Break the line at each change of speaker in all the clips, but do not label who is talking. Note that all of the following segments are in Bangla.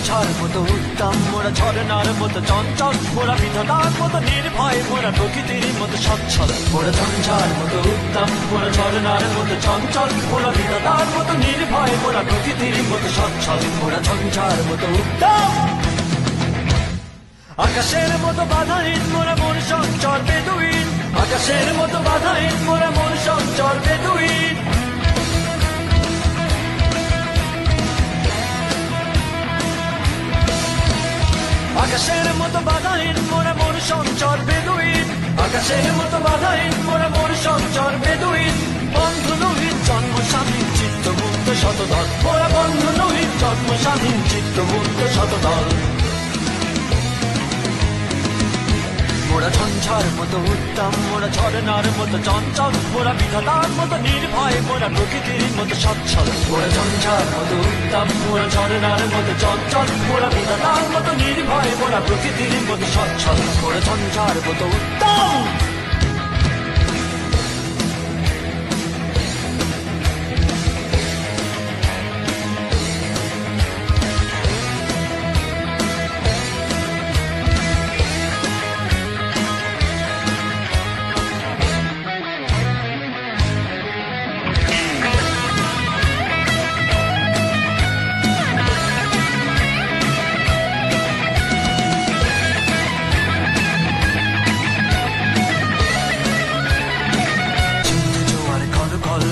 ঝঞ্ঝার মতো উত্তম, মোরা ঝরনার মতো চঞ্চল, মোরা বিধাতার মতো নির্ভয়, মোরা প্রকৃতির মতো সচ্ছল। মোরা ঝঞ্ঝার মতো উত্তম, মোরা ঝরনার মতো চঞ্চল, মোরা বিধাতার মতো নির্ভয়, মোরা প্রকৃতির মতো সচ্ছল। মোরা ঝঞ্ঝার মতো উত্তম, আকাশের মতো বাধাহীন, মোরা মন সঞ্চর বেদুইন। আকাশের মতো বাধাহীন, মোরা মন সঞ্চর বেদুইন। আকাশের মতো বাধাহীন, মোরা মন সঞ্চর বেদুইন। আকাশের মতো বাধাহীন, মোরা মন সঞ্চর বেদুইন। বন্ধু নহিত জন্ম স্বাধীন, চিত্ত মুক্ত শতদল। মোরা বন্ধু নহিত জন্ম স্বাধীন, চিত্ত মুক্ত শতদল। মোরা ঝঞ্ঝার মতো উত্তম, মোরা ঝরনার মতো চঞ্চল, মোরা বিধাতার মতো নির্ভয়, মোরা প্রকৃতির মতো সচ্ছল। মোরা ঝঞ্ঝার মতো উত্তম, মোরা ঝরনার মতো চঞ্চল, মোরা বিধাতার মতো নির্ভয়, মোরা প্রকৃতির মতো সচ্ছল। মোরা ঝঞ্ঝার মতো উত্তম।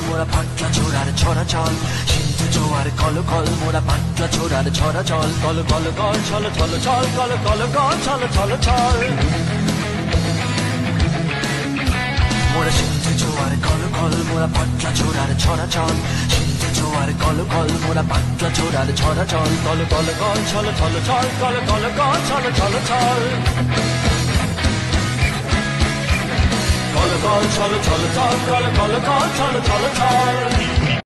মোরা পাটলা ছোড়ার ছড়া চল, সিন্ধু জোয়ার কল কল, মোরা পাটলা ছোড়ার ছড়া চল। কল কল কল ছল ছল ছল, কল কল কল ছল ছল ছল। মোরা সিন্ধু জোয়ার কল কল, মোরা পাটলা ছোড়ার ছড়া চল। সিন্ধু জোয়ার কল কল, মোরা পাটলা ছোড়ার ছড়া চল। কল কল কল ছল ছল ছল, কল কল কল ছল ছল ছল। কল কল ছল ছল ছল, কল কল কল ছল ছল ছল।